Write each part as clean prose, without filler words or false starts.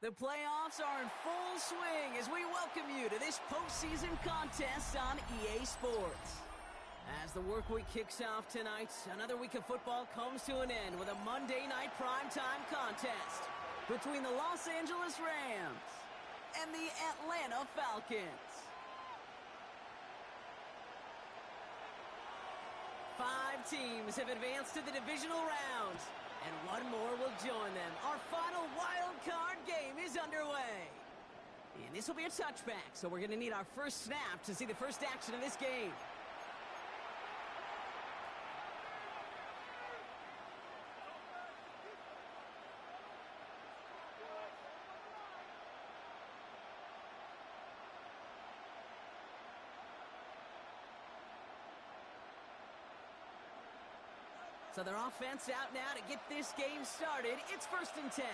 The playoffs are in full swing as we welcome you to this postseason contest on EA Sports. As the work week kicks off tonight, another week of football comes to an end with a Monday night primetime contest between the Los Angeles Rams and the Atlanta Falcons. 5 teams have advanced to the divisional round, and one more will join them. Our final wild card game is underway. And this will be a touchback, so we're going to need our first snap to see the first action of this game. So their offense out now to get this game started. It's 1st and 10.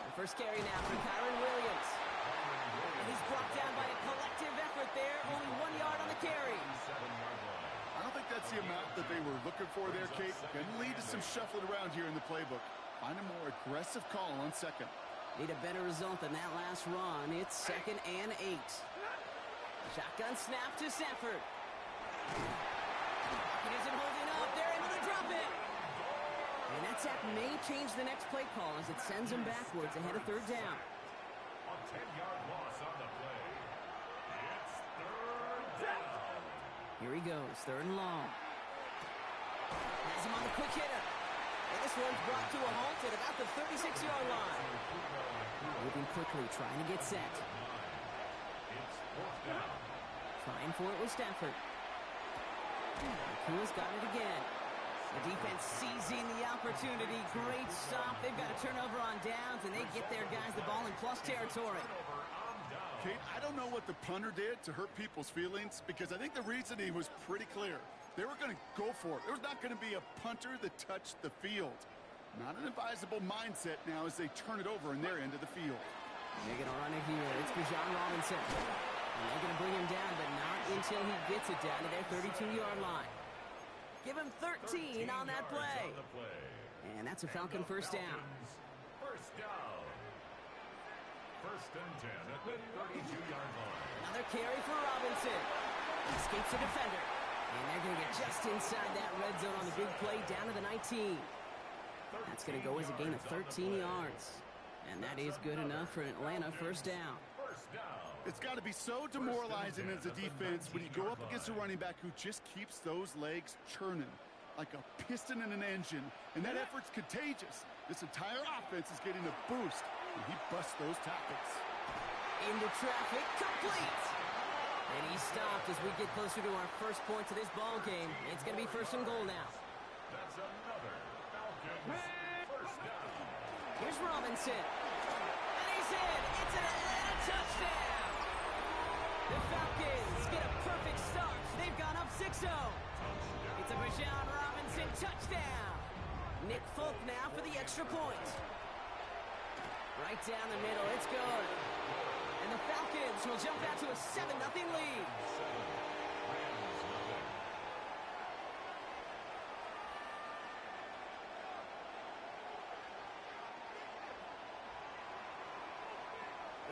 The first carry now for Kyron Williams. And he's brought down by a collective effort there. Only 1 yard on the carry. I don't think that's the amount that they were looking for there, Kate. Going to lead to some shuffling around here in the playbook. Find a more aggressive call on second. Need a better result than that last run. It's 2nd and 8. Shotgun snap to Stafford. He isn't holding up. They're able to drop it. And that sack may change the next play call as it sends him backwards ahead of 3rd down. A 10-yard loss on the play. It's 3rd down. Here he goes, 3rd and long. Has him on the quick hitter. And this one's brought to a halt at about the 36-yard line. Moving quickly, trying to get set. It's 4th down. Trying for it with Stafford. Kuhl's got it again. The defense seizing the opportunity. Great stop. They've got a turnover on downs, and they get their guys the ball in plus territory. Kate, I don't know what the punter did to hurt people's feelings, because I think the reasoning was pretty clear. They were going to go for it. There was not going to be a punter that touched the field. Not an advisable mindset now as they turn it over in their end of the field. They're going to run it here. It's Bijan Robinson. And they're going to bring him down, but not until he gets it down to their 32-yard line. Give him 13 on that play. And that's a Falcon first down. First down. 1st and 10 at the 32-yard line. Another carry for Robinson. Escapes the defender. And they're going to get just inside that red zone on the big play down to the 19. That's going to go as a gain of 13 yards. And that is good enough for an Atlanta first down. It's got to be so demoralizing as a defense when you go up against a running back who just keeps those legs churning like a piston in an engine, and that effort's contagious. This entire offense is getting a boost, and he busts those tackles. Into traffic, complete! And he stopped as we get closer to our first point to this ball game. It's going to be 1st and goal now. That's another Falcons first down. Here's Robinson. And he's in. It's an Atlanta touchdown. The Falcons get a perfect start. They've gone up 6-0. It's a Bijan Robinson touchdown. Nick Folk now for the extra point. Right down the middle. It's good. And the Falcons will jump out to a 7-0 lead.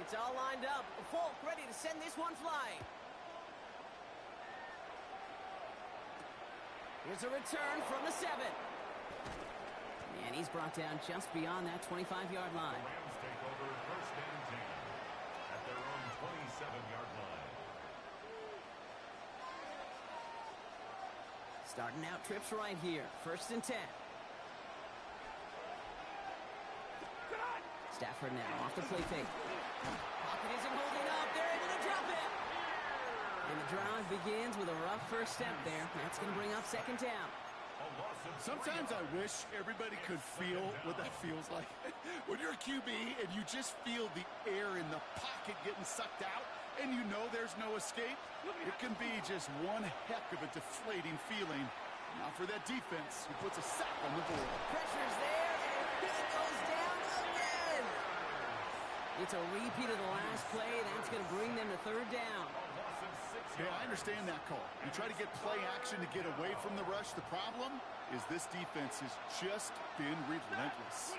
It's all lined up. Folk ready to send this one flying. Here's a return from the 7. And he's brought down just beyond that 25-yard line. Rams take over 1st and 10 at their own 27-yard line. Starting out trips right here. 1st and 10. Stafford now off the play fake. Pocket isn't holding up. They're able to drop it. And the drive begins with a rough first step there. That's going to bring up 2nd down. Sometimes I wish everybody could feel what that feels like. When you're a QB and you just feel the air in the pocket getting sucked out and you know there's no escape, it can be just one heck of a deflating feeling. Now for that defense, who puts a sack on the board. Pressure's there, and he goes down again. It's a repeat of the last play. That's going to bring them to 3rd down. Yeah, I understand that call. You try to get play action to get away from the rush. The problem, is this defense has just been relentless.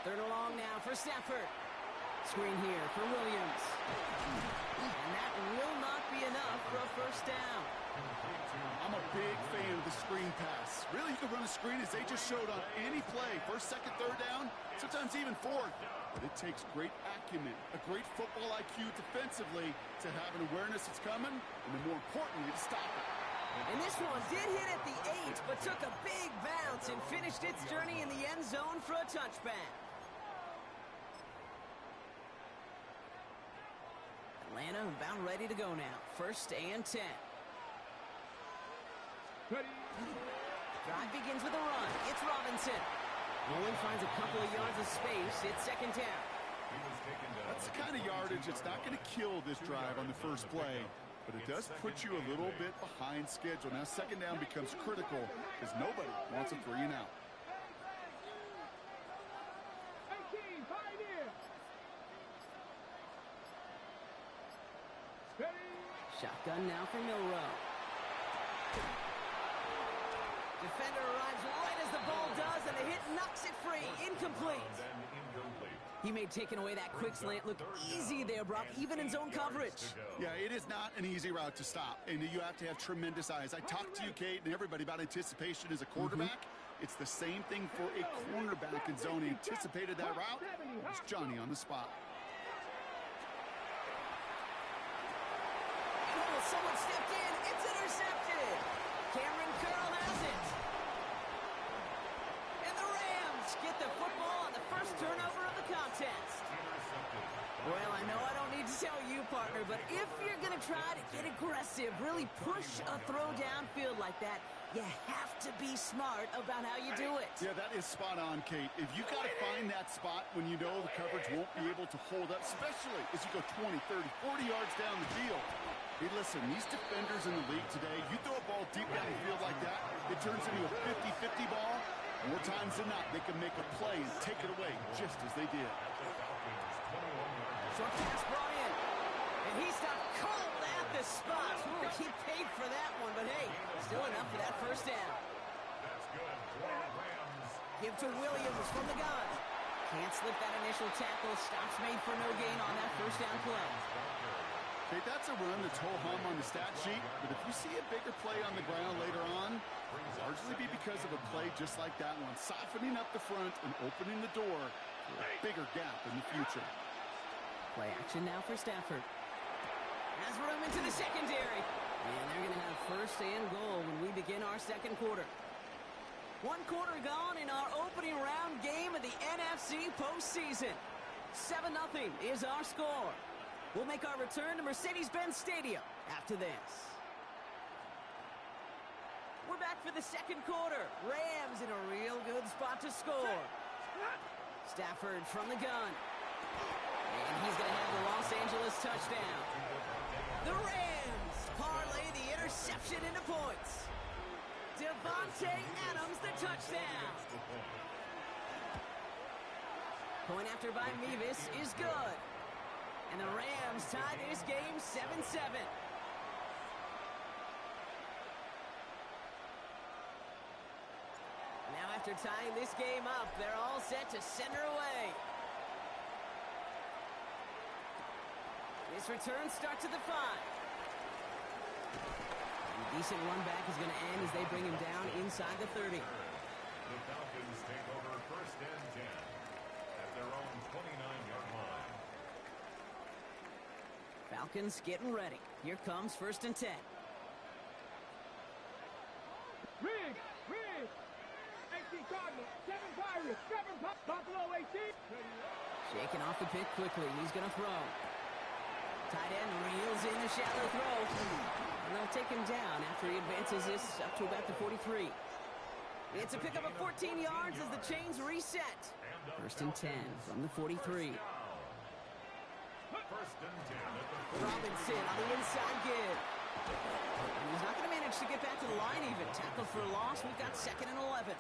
Third and long now for Stafford. Screen here for Williams. And that will not be enough for a first down. I'm a big fan of the screen pass. Really, you can run a screen as they just showed on any play. First, second, third down, sometimes even fourth. But it takes great acumen, a great football IQ defensively to have an awareness it's coming, and then more importantly, to stop it. And this one did hit at the 8, but took a big bounce and finished its journey in the end zone for a touchback. Atlanta about ready to go now. First and 10. Drive begins with a run. It's Robinson. Nolan finds a couple of yards of space. It's second down. That's the kind of yardage that's not going to kill this drive on the first play, but it does put you a little bit behind schedule. Now second down becomes critical because nobody wants a 3 and out. Shotgun now for Milrow. Defender arrives right as the ball does, and the hit knocks it free. Incomplete. He made taking away that quick slant look easy there, Brock, even in zone coverage. Yeah, it is not an easy route to stop, and you have to have tremendous eyes. I talked to you, Kate, and everybody about anticipation as a quarterback. It's the same thing for a cornerback in zone. He anticipated that route. It's Johnny on the spot. Someone stepped in. It's intercepted. Cameron Curl has it. And the Rams get the football on the first turnover of the contest. Well, I know I don't need to tell you, partner, but if you're going to try to get aggressive, really push a throw downfield like that, you have to be smart about how you do it. Yeah, that is spot on, Kate. If you got to find that spot when you know the coverage won't be able to hold up, especially as you go 20, 30, 40 yards down the field. Hey, listen, these defenders in the league today, you throw a ball deep down the field like that, it turns into a 50-50 ball. More times than not, they can make a play and take it away just as they did. Short pass brought in. And he stopped cold at the spot. Ooh, he paid for that one, but hey, still enough for that first down. Give to Williams from the gun. Can't slip that initial tackle. Stops made for no gain on that first down play. Okay, that's a run that's ho-hum on the stat sheet, but if you see a bigger play on the ground later on, it'll largely be because of a play just like that one, softening up the front and opening the door for a bigger gap in the future. Play action now for Stafford. Has room into the secondary. And they're going to have first and goal when we begin our second quarter. 1 quarter gone in our opening round game of the NFC postseason. 7-0 is our score. We'll make our return to Mercedes-Benz Stadium after this. We're back for the second quarter. Rams in a real good spot to score. Stafford from the gun. And he's going to have the Los Angeles touchdown. The Rams parlay the interception into points. Devontae Adams, the touchdown. Point after by Mevis is good. And the Rams tie this game 7-7. Now after tying this game up, they're all set to center away. This return starts at the 5. A decent run back is going to end as they bring him down inside the 30. The Falcons take over first and 10 at their own 29-yard line. Falcons getting ready. Here comes first and 10. Rig! 18 Cardinals, 7 Pirates, 7 Buffalo 18. Shaking off the pick quickly. He's going to throw. Tight end reels in the shallow throw. And they'll take him down after he advances this up to about the 43. It's a pickup of 14 yards as the chains reset. First and 10 from the 43. Robinson on the inside give. And he's not going to manage to get back to the line even. Tackle for a loss. We've got second and 11.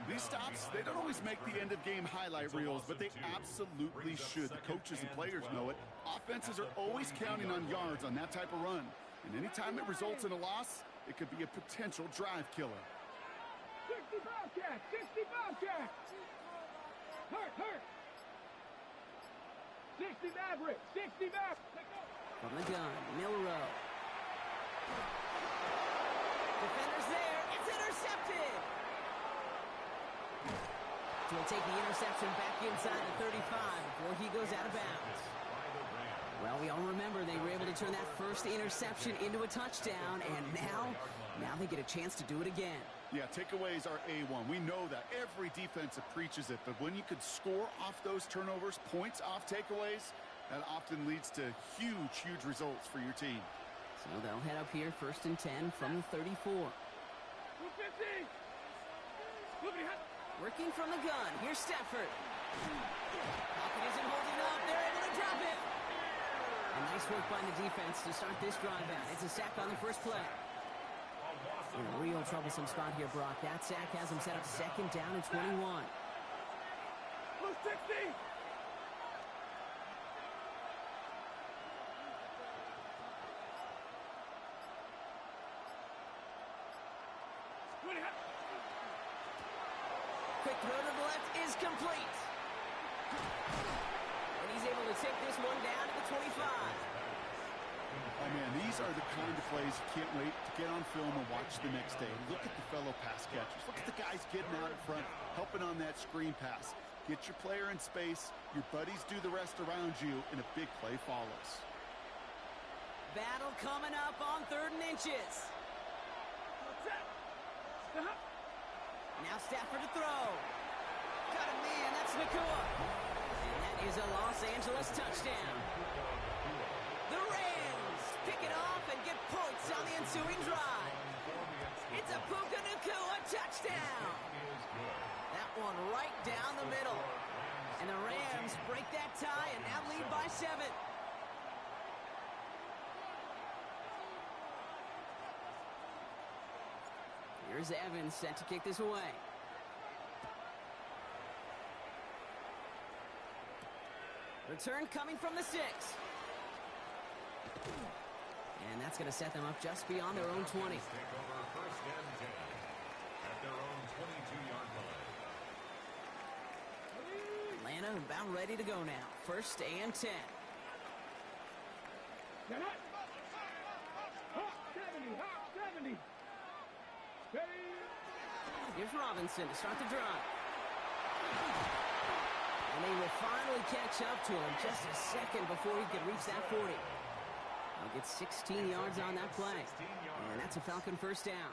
These stops, they don't always make the end-of-game highlight reels, but they absolutely should. The coaches and players know it. Offenses are always counting on yards on that type of run. And anytime it results in a loss, it could be a potential drive killer. Jack. 60 Bobcat. Hurt. 60 Maverick. 60 Maverick. From the gun, Milrow. Defender's there. It's intercepted. So he'll take the interception back inside the 35 before he goes out of bounds. Well, we all remember they were able to turn that first interception into a touchdown, and now they get a chance to do it again. Yeah, takeaways are A1. We know that. Every defensive preaches it, but when you could score off those turnovers, points off takeaways, that often leads to huge results for your team. So they'll head up here, 1st and 10 from the 34. 250. Working from the gun, here's Stafford. Pocket isn't holding up, they're able to drop it. And nice work by the defense to start this drive out. It's a sack on the first play. In a real troublesome spot here, Brock. That sack has him set up 2nd down and 21. 60. Quick throw to the left is complete. And he's able to take this one down to the 25. Oh, man, these are the kind of plays you can't wait to get on film and watch the next day. Look at the fellow pass catchers. Look at the guys getting out in front, helping on that screen pass. Get your player in space, your buddies do the rest around you, and a big play follows. Battle coming up on 3rd and inches. Now Stafford to throw. Got a man, that's Nakua. And that is a Los Angeles touchdown. The Rams pick it off and get points on the ensuing drive. It's a Puka Nakua touchdown. That one right down the middle. And the Rams break that tie and now lead by 7. Here's Evans set to kick this away. Return coming from the 6. And that's going to set them up just beyond their own 20. Take over 1st and 10 at their own 22-yard line. Atlanta about ready to go now. 1st and 10. 70. Here's Robinson to start the drive. And they will finally catch up to him just a second before he could reach that 40. He'll get 16 yards on that play. And that's a Falcon 1st down.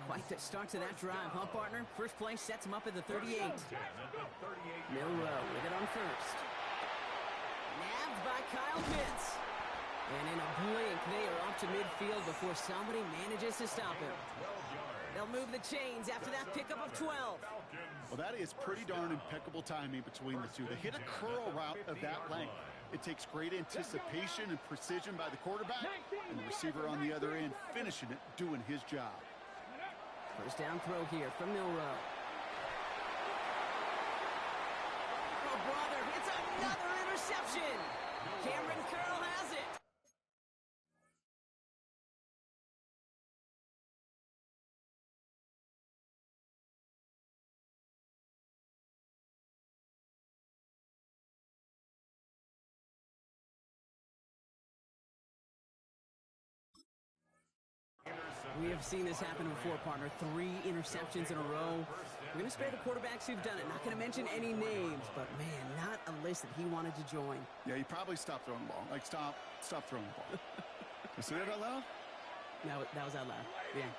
Quite the start to that drive, huh, partner? First play sets him up at the 38. Milrow with it on 1st. Nabbed by Kyle Pitts. And in a blink, they are up to midfield before somebody manages to stop him. They'll move the chains after that pickup of 12. Well, that is pretty darn impeccable timing between the two. They hit a curl route of that length. It takes great anticipation and precision by the quarterback, and the receiver on the other end finishing it, doing his job. 1st down throw here from Milrow. Oh, brother, it's another interception. Cameron Curl has it. We have seen this happen before, partner. 3 interceptions in a row. We're going to spare the quarterbacks who've done it. Not going to mention any names, but, man, not a list that he wanted to join. Yeah, he probably stopped throwing the ball. Like, stop throwing the ball. You say that out loud? That was out loud. Yeah.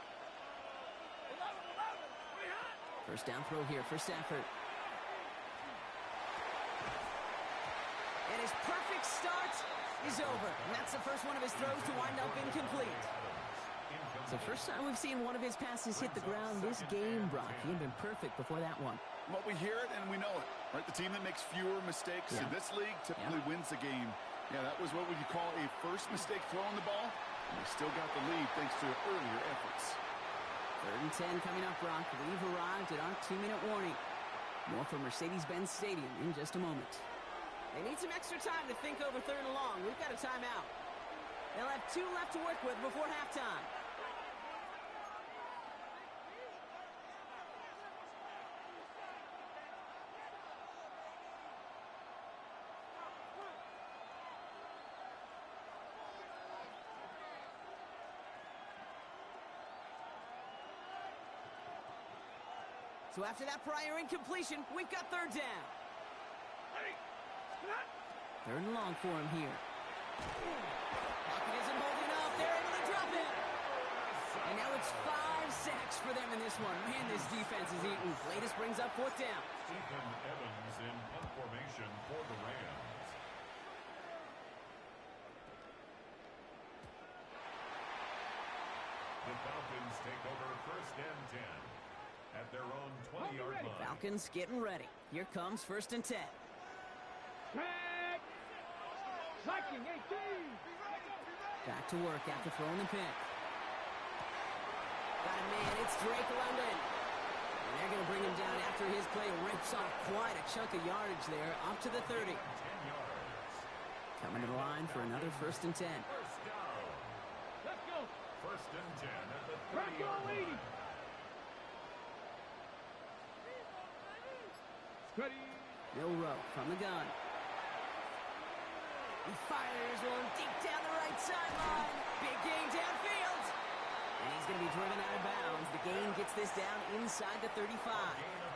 1st down throw here for Stafford. And his perfect start is over. And that's the first one of his throws to wind up incomplete. It's the first time we've seen one of his passes hit the ground this game, Brock. He had been perfect before that one. Well, we hear it and we know it, right? The team that makes fewer mistakes in this league typically wins the game. Yeah, that was what would you call a first mistake throwing the ball. And they still got the lead thanks to earlier efforts. 3rd and 10 coming up, Brock. We've arrived at our 2-minute warning. More from Mercedes-Benz Stadium in just a moment. They need some extra time to think over 3rd and long. We've got a timeout. They'll have 2 left to work with before halftime. So after that prior incompletion, we've got third down. Third and long for him here. Pocket isn't holding up. They're able to drop it. And now it's 5 sacks for them in this one. Man, this defense is eating. Latest brings up fourth down. Stephen Evans in punt formation for the Rams. The Falcons take over first and 10 at their own 20-yard line. Falcons getting ready. Here comes first and 10. Back. Liking 18. Back to work after throwing the pick. Got a man. It's Drake London. And they're going to bring him down after his play rips off quite a chunk of yardage there, up to the 30. 10 yards. Coming to the line for another first and 10. First down. Let's go. First and 10 at the Back 30-yard go, lady. line. Ready. Milrow from the gun. He fires one deep down the right sideline. Big gain downfield. And he's going to be driven out of bounds. The gain gets this down inside the 35. Gain of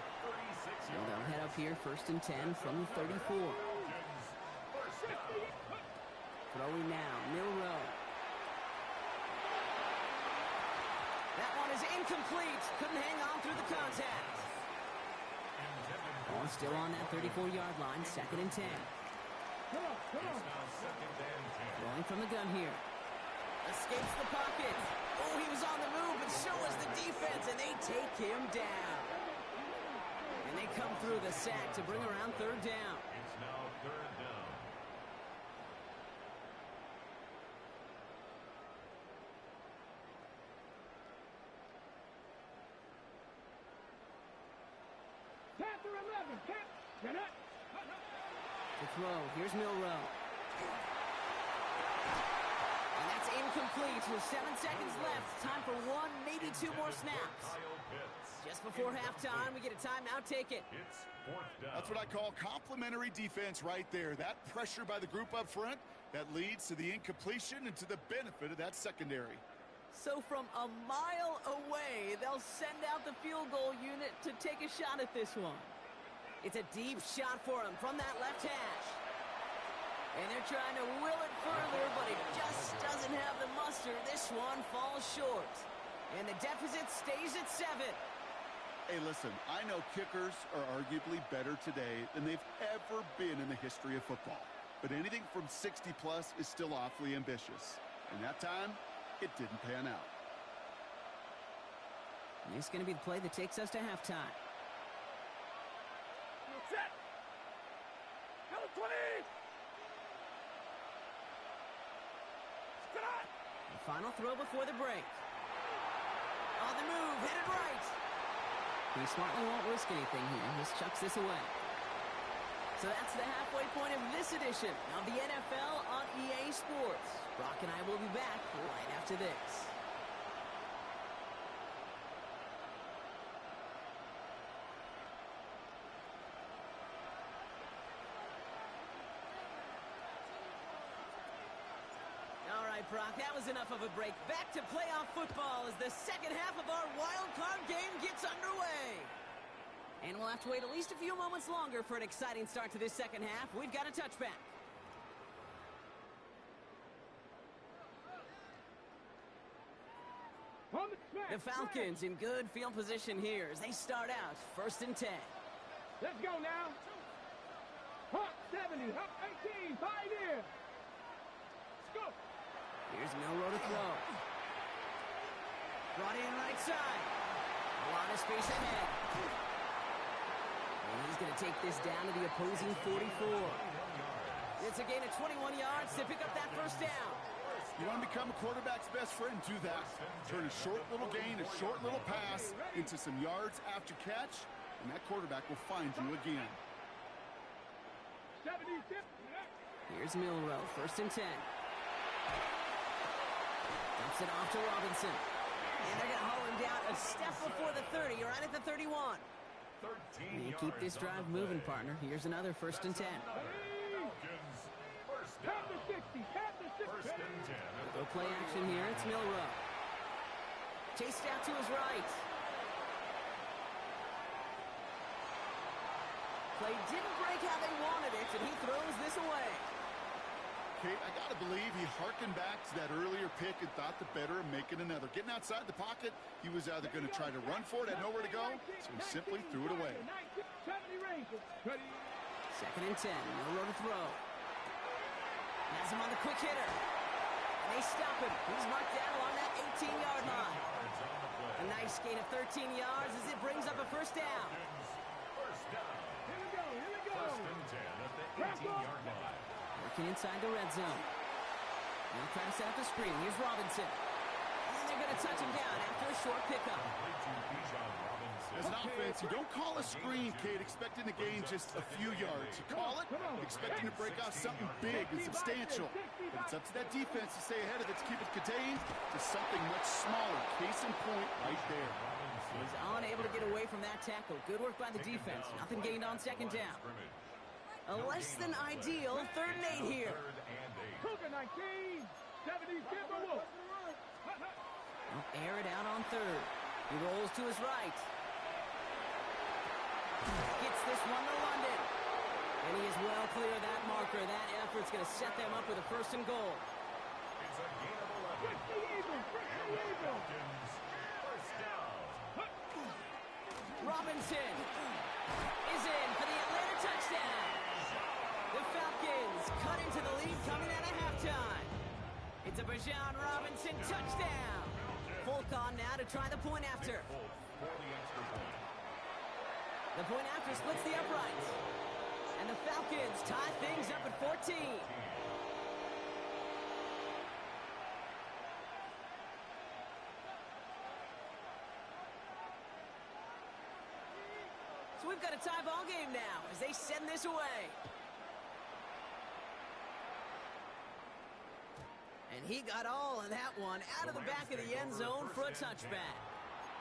36 So yards. they'll head up here first and 10 from the 34. Falcons, first down. Throwing now, Milrow. That one is incomplete. Couldn't hang on through the contact. Ball still on that 34-yard line, second and 10. Come on, come on. It's now second and 10. Throwing from the gun here. Escapes the pocket. Oh, he was on the move, but so was the defense, and they take him down. And they come through the sack to bring around third down. It's now third down. Panther 11. Get it. To throw, here's Milrow. And that's incomplete with 7 seconds left. Time for one, maybe two more snaps. Kyle Pitts. Just before halftime, we get a timeout. Take it. It's fourth down. That's what I call complimentary defense right there. That pressure by the group up front, that leads to the incompletion and to the benefit of that secondary. So from a mile away, they'll send out the field goal unit to take a shot at this one. It's a deep shot for him from that left hash. And they're trying to will it further, but it just doesn't have the muster. This one falls short. And the deficit stays at 7. Hey, listen, I know kickers are arguably better today than they've ever been in the history of football. But anything from 60-plus is still awfully ambitious. And that time, it didn't pan out. And it's going to be the play that takes us to halftime. Set. Hello, 20. Stop. The final throw before the break. On the move, headed right. He smartly won't risk anything here. Just chucks this away. So that's the halfway point of this edition of the NFL on EA Sports. Brock and I will be back right after this. All right, Brock, that was enough of a break. Back to playoff football as the second half of our wild card game gets underway. And we'll have to wait at least a few moments longer for an exciting start to this second half. We've got a touchback. On the smash. The Falcons in good field position here as they start out first and 10. Let's go now. Hop 70, hop 18, pioneer. Let's go. Here's Milrow to throw. Brought in right side. A lot of space ahead. And he's going to take this down to the opposing 44. It's a gain of 21 yards to pick up that first down. You want to become a quarterback's best friend? Do that. Turn a short little gain, a short little pass into some yards after catch, and that quarterback will find you again. 70, Here's Milrow, first and 10. Dumps it off to Robinson. And they're going to haul him down a step before the 30, right at the 31. 13 And keep this yards on drive the moving, play. partner. Here's another first and 10. Falcons, first tap down. the 60, tap the 60. First and 10 at Go the play action here. It's Milrow. Chased out to his right. Play didn't break how they wanted it, and he throws this away. Okay, I got to believe he harkened back to that earlier pick and thought the better of making another. Getting outside the pocket, he was either going to try to run for it, had nowhere to go, so he simply threw it away. 2nd and 10, no room to throw. Has him on the quick hitter. And they stop him. He's marked down along that 18-yard line. A nice gain of 13 yards as it brings up a first down. Here we go. First and 10 at the 18-yard line. Working inside the red zone. They'll try to set up the screen. Here's Robinson. And they're going to touch him down after a short pickup. As an offense, you don't call a screen, Kate, expecting to gain just a few yards. You call it, expecting to break off something big and substantial. But it's up to that defense to stay ahead of it, to keep it contained to something much smaller. Case in point right there. He's unable to get away from that tackle. Good work by the defense. Nothing gained on 2nd down. A less than ideal 3rd and 8 here. Cougar 19, 70, Timberwolves. They'll air it out on 3rd. He rolls to his right. Gets this one to London. And he is well clear of that marker. That effort's going to set them up with a 1st and goal. It's a gain of 11. First down. Robinson is in for the Atlanta touchdown. The Falcons cut into the lead coming out of halftime. It's a Bijan Robinson touchdown. Folk on now to try the point after. The point after splits the uprights. And the Falcons tie things up at 14. So we've got a tie ball game now as they send this away. And he got all of that one out of the back of the end zone for a touchback.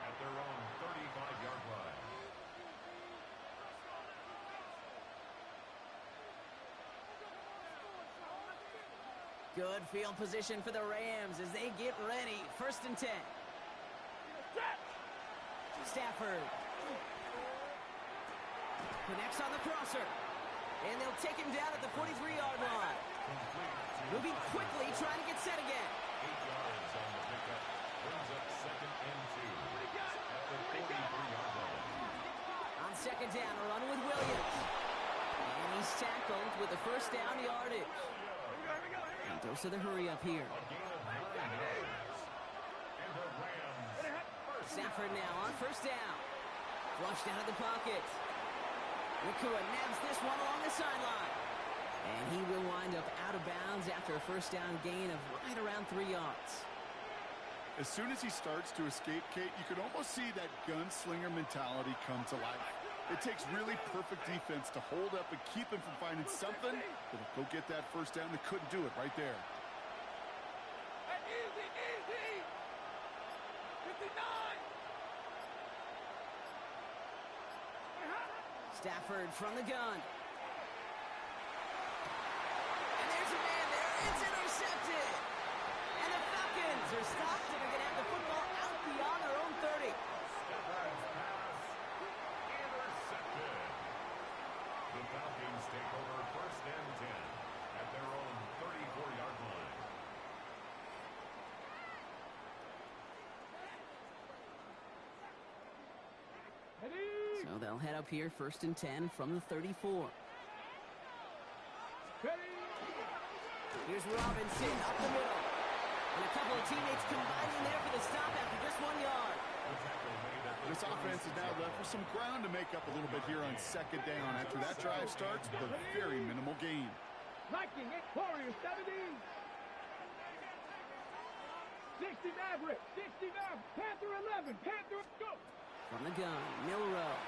At their own 35-yard line. Good field position for the Rams as they get ready. 1st and 10. Stafford connects on the crosser. And they'll take him down at the 43-yard line. Moving quickly, trying to get set again. 8 yards on the pickup. Brings up 2nd and 2. At the 43-yard line. On 2nd down, a run with Williams. And he's tackled with the 1st down yardage. And dose of the hurry up here. A gain of 9 yards. And the Rams. Stafford now on 1st down. Flushed out of the pocket. Nakua nabs this one along the sideline. And he will wind up out of bounds after a 1st down gain of right around 3 yards. As soon as he starts to escape, Kate, you can almost see that gunslinger mentality come to life. It takes really perfect defense to hold up and keep him from finding something that'll go get that 1st down. They couldn't do it right there. Easy, easy. 59. Stafford from the gun. And there's a man there. It's intercepted. And the Falcons are stopped and are going to have the football out beyond their own 30. Stafford's pass. Intercepted. The Falcons take over 1st and 10 at their own 34-yard line. So they'll head up here 1st and 10 from the 34. Here's Robinson up the middle. And a couple of teammates combining there for the stop after just 1 yard. This offense is now left with some ground to make up a little bit here on 2nd down. After that drive starts with a very minimal gain. Viking, Warriors 70. 60 Maverick, 60 Maverick, Panther 11, Panther, go. From the gun, Milrow.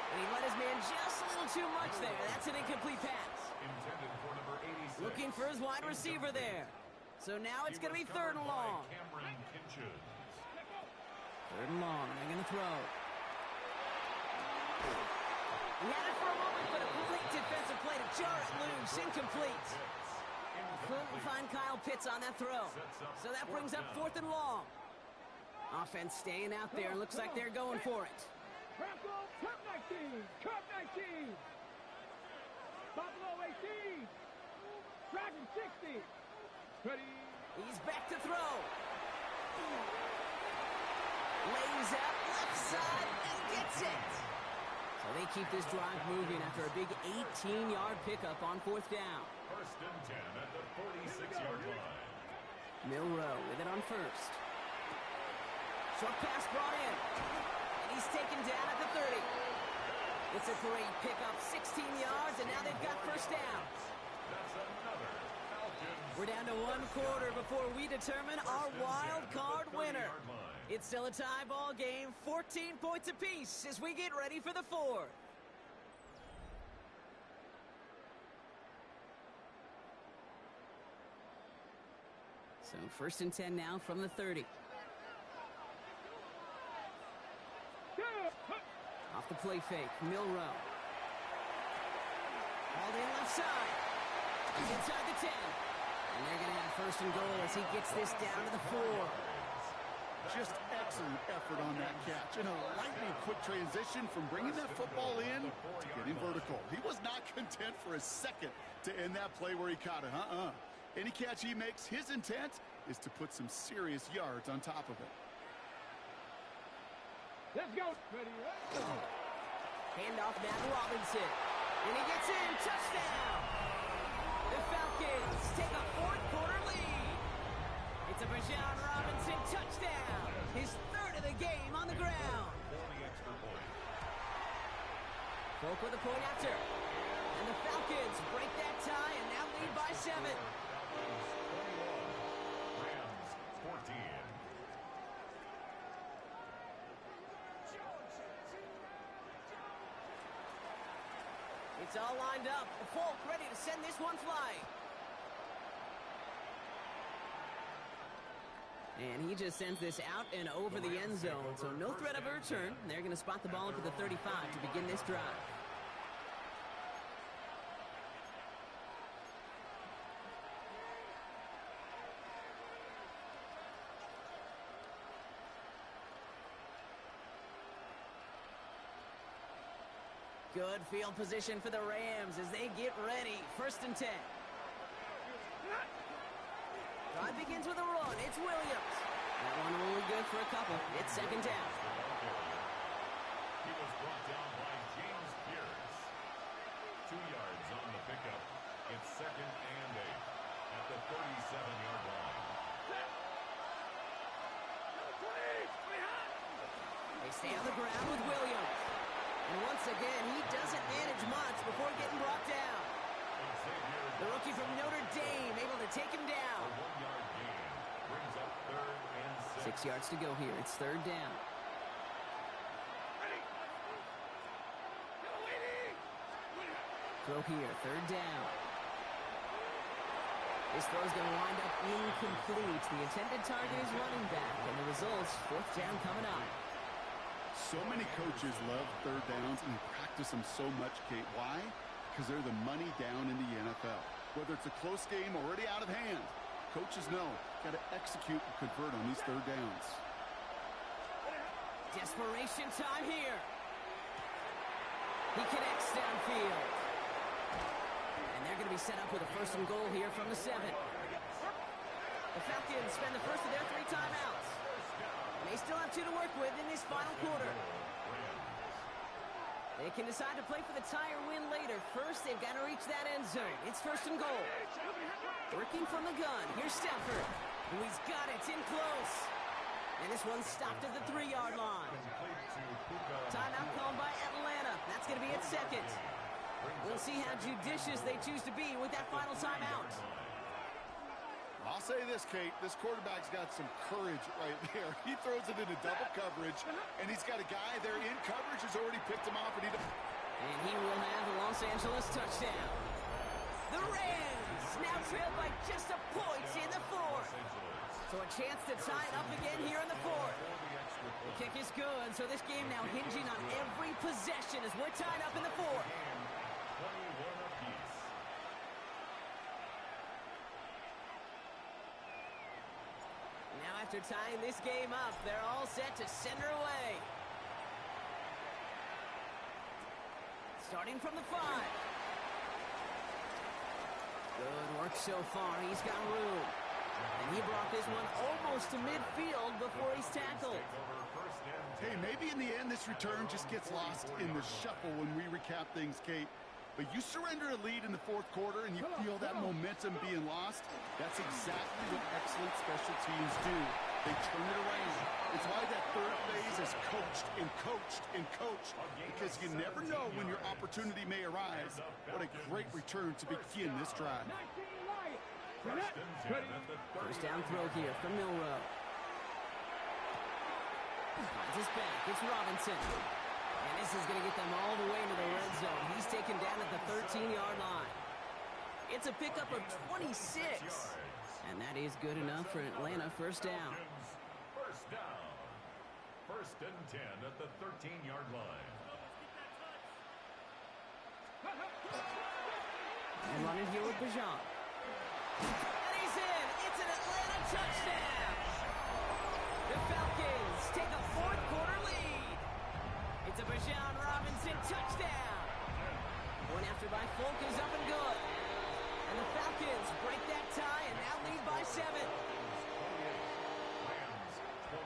And he let his man just a little too much there. That's an incomplete pass. Intended for number 86. Looking for his wide receiver there. So now it's going to be 3rd and long. 3rd and long. They're going to throw. He had it for a moment, but a complete defensive play to jar it loose. Incomplete. Couldn't find Kyle Pitts on that throw. So that brings up 4th and long. Offense staying out there. Looks like they're going for it. Bronco, Cup 19. Cup 19. Buffalo 18. Dragon 60. Ready. He's back to throw. Lays out left side and gets it. So they keep this drive moving after a big 18-yard pickup on 4th down. 1st and 10 at the 46-yard line. Milrow with it on 1st. Short pass brought in. And he's taken down at the 30. It's a great pickup, 16 yards, and now they've got 1st down. That's another Falcons. We're down to 1 quarter before we determine our wild card winner. It's still a tie ball game, 14 points apiece as we get ready for the 4th. So 1st and 10 now from the 30. Off the play fake, Milrow. All in left side. He's inside the 10. And they're going to have 1st and goal as he gets this down to the 4. Just excellent effort on that catch. And a lightning quick transition from bringing that football in to getting vertical. He was not content for a second to end that play where he caught it. Any catch he makes, his intent is to put some serious yards on top of it. Let's go. Ready. Handoff now to Robinson. And he gets in. Touchdown. The Falcons take a 4th quarter lead. It's a Bijan Robinson touchdown. His 3rd of the game on the ground. Folk with a point after. And the Falcons break that tie and now lead by 7. Rams 14. It's all lined up. Folk ready to send this one flying. And he just sends this out and over the end zone. So no threat of a return. They're going to spot the ball at the 35 to begin this drive. Good field position for the Rams as they get ready. 1st and 10. Drive begins with a run. It's Williams. That one only good for a couple. It's 2nd down. He was brought down by James Pierce. 2 yards on the pickup. It's 2nd and 8 at the 37-yard line. They stay on the ground with Williams. And once again, he doesn't manage much before getting brought down. The rookie from Notre Dame able to take him down. 1-yard gain brings up 3rd and 6. 6 yards to go here. It's 3rd down. Throw here, 3rd down. This throw's going to wind up incomplete. The intended target is running back, and the results, 4th down coming up. So many coaches love 3rd downs and practice them so much, Kate. Why? Because they're the money down in the NFL. Whether it's a close game already out of hand, coaches know got to execute and convert on these 3rd downs. Desperation time here. He connects downfield. And they're going to be set up with a 1st and goal here from the 7. The Falcons spend the first of their 3 timeouts. They still have 2 to work with in this final quarter. They can decide to play for the tie or win later. First, they've got to reach that end zone. It's 1st and goal. Working from the gun. Here's Stafford. Oh, he's got it in close. And this one's stopped at the 3-yard line. Timeout called by Atlanta. That's going to be its 2nd. We'll see how judicious they choose to be with that final timeout. I'll say this, Kate. This quarterback's got some courage right there. He throws it into double coverage, and he's got a guy there in coverage who's already picked him off. And he will have the Los Angeles touchdown. The Rams now trail by just a point in the 4th. So a chance to tie it up again here in the 4th. The kick is good, so this game now hinging on every possession as we're tied up in the 4th. Now after tying this game up, they're all set to send her away. Starting from the 5. Good work so far. He's got room. And he brought this one almost to midfield before he's tackled. Hey, maybe in the end this return just gets lost in the shuffle when we recap things, Kate. But you surrender a lead in the fourth quarter and you feel that momentum being lost. That's exactly what excellent special teams do. They turn it around. It's why that third phase is coached and coached and coached, because you never know when your opportunity may arise. What a great return to begin this drive. First down throw here from Milrow. Finds his back. It's Robinson. And this is going to get them all the way into the red zone. He's taken down at the 13-yard line. It's a pickup of 26. And that is good enough for Atlanta. First down. First down. First and 10 at the 13-yard line. And running here with Bijan. And he's in. It's an Atlanta touchdown. The Falcons take a fourth quarter lead. It's a Bijan Robinson touchdown. One after by Folk is up and good. And the Falcons break that tie and now lead by 7. Rams 21.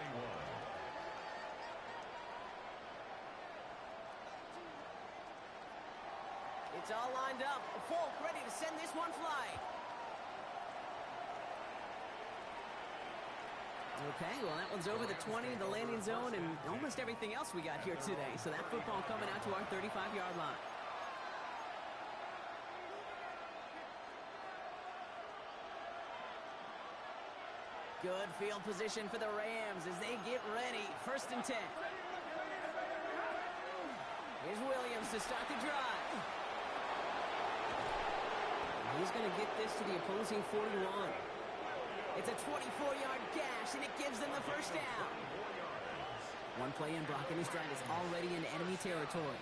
It's all lined up. Folk ready to send this one flying. Okay, well, that one's over the 20, the landing zone, and almost everything else we got here today. So that football coming out to our 35-yard line. Good field position for the Rams as they get ready. First and 10. Here's Williams to start the drive. He's going to get this to the opposing 41. It's a 24-yard gash, and it gives them the first down. One play in, Brock, and his drive is already in enemy territory.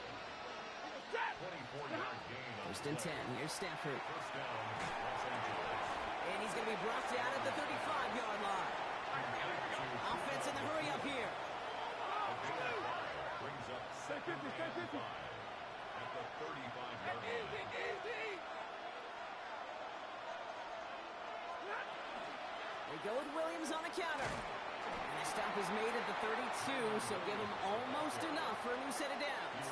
First and 10. Here's Stafford. And he's going to be brought down at the 35-yard line. Offense in the hurry up here. Brings up second and 5 at the 35-yard line. They go with Williams on the counter. And the stop is made at the 32, so give him almost enough for a new set of downs.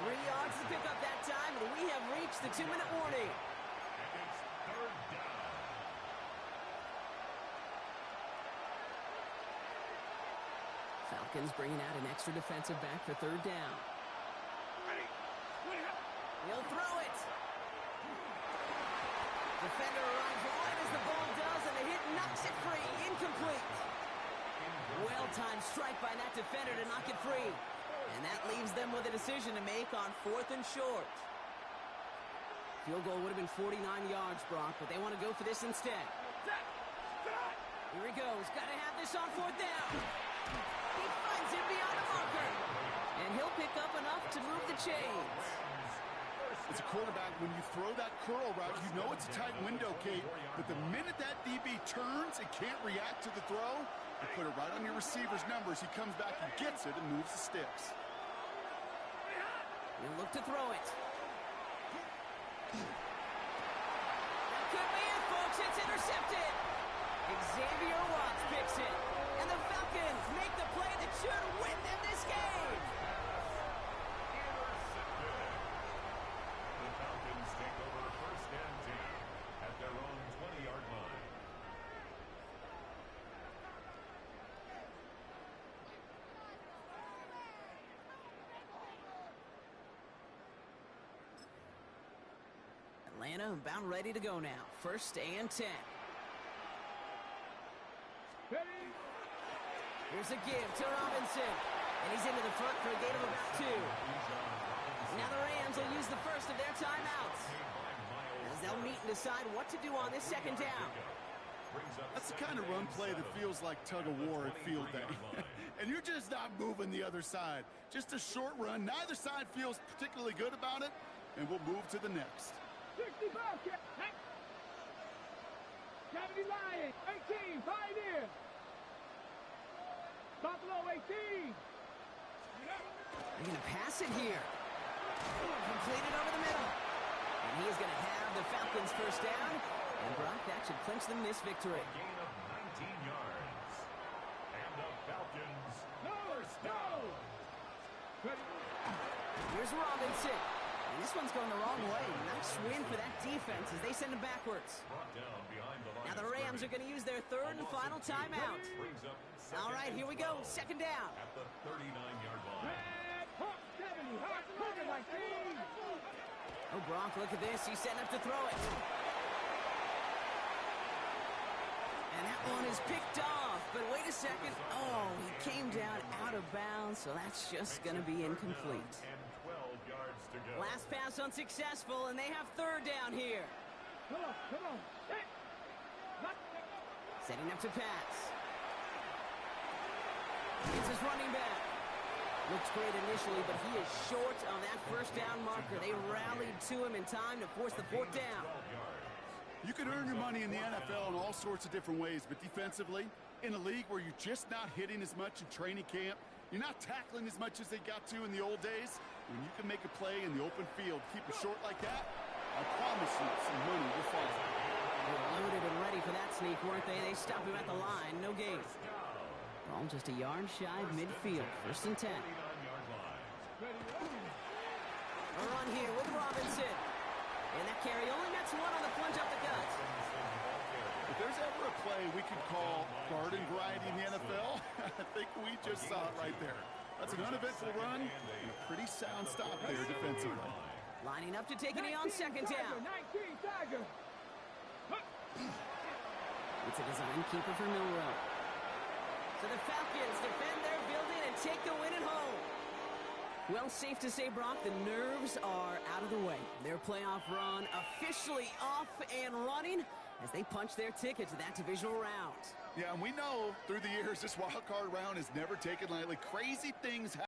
3 yards to pick up that time, and we have reached the 2-minute warning. And it's third down. Falcons bringing out an extra defensive back for third down. He'll throw it. Defender arrives right as the ball does, and the hit knocks it free. Incomplete. Well-timed strike by that defender to knock it free. And that leaves them with a decision to make on 4th and short. Field goal would have been 49 yards, Brock, but they want to go for this instead. Here he goes. Got to have this on 4th down. He finds him beyond the marker. And he'll pick up enough to move the chains. As a quarterback, when you throw that curl route, you know it's a tight window, Kate. But the minute that DB turns and can't react to the throw, you put it right on your receiver's numbers. He comes back and gets it and moves the sticks. He'll look to throw it. That could be it, folks. It's intercepted. Xavier Watts picks it. And the Falcons make the play that should win them this game. The Falcons take over first and 10 at their own 20-yard line. Atlanta about ready to go now. First and 10. Here's a give to Robinson. And he's into the front for a gain of about 2. Now the Rams will use the first of their timeouts, as they'll meet and decide what to do on this second down. That's the kind of run play that feels like tug-of-war at field day. And you're just not moving the other side. Just a short run. Neither side feels particularly good about it. And we'll move to the next. 65, Cavity Lions, 18, Pioneer. Buffalo, 18. They're going to pass it here. Completed over the middle. And he is going to have the Falcons first down. And Brock, that should clinch them this victory. A gain of 19 yards. And the Falcons first down. Here's Robinson. And this one's going the wrong way. Nice win for that defense as they send him backwards. Brought down behind the line. Now the Rams are going to use their third and final timeout. Brings up All right, here we go. Second down. at the 39-yard line. Oh, Gronk, look at this. He's setting up to throw it. And that one is picked off. But wait a second. Oh, he came down out of bounds, so that's just going to be incomplete. And 12 yards to go. Last pass unsuccessful, and they have third down here. Come on. Hey. Setting up to pass. It's his running back. Looks great initially, but he is short on that first down marker. They rallied to him in time to force the fourth down. You can earn your money in the NFL in all sorts of different ways, but defensively, in a league where you're just not hitting as much in training camp, you're not tackling as much as they got to in the old days, when you can make a play in the open field, keep it short like that, I promise you some money will follow. They were loaded and ready for that sneak, weren't they? They stopped him at the line. No gain. Ball just a yard shy of midfield. First and 10. A run here with Robinson. And that carry only gets one on the plunge up the gut. If there's ever a play we could call garden variety in the NFL, I think we just saw it right there. That's an uneventful run and a pretty sound stop there defensively. Lining up to take it on second down. It's a design keeper for Milrow. So the Falcons defend their building and take the win at home. Well, safe to say, Brock, the nerves are out of the way. Their playoff run officially off and running as they punch their ticket to that divisional round. Yeah, and we know through the years this wild card round is never taken lightly. Crazy things happen.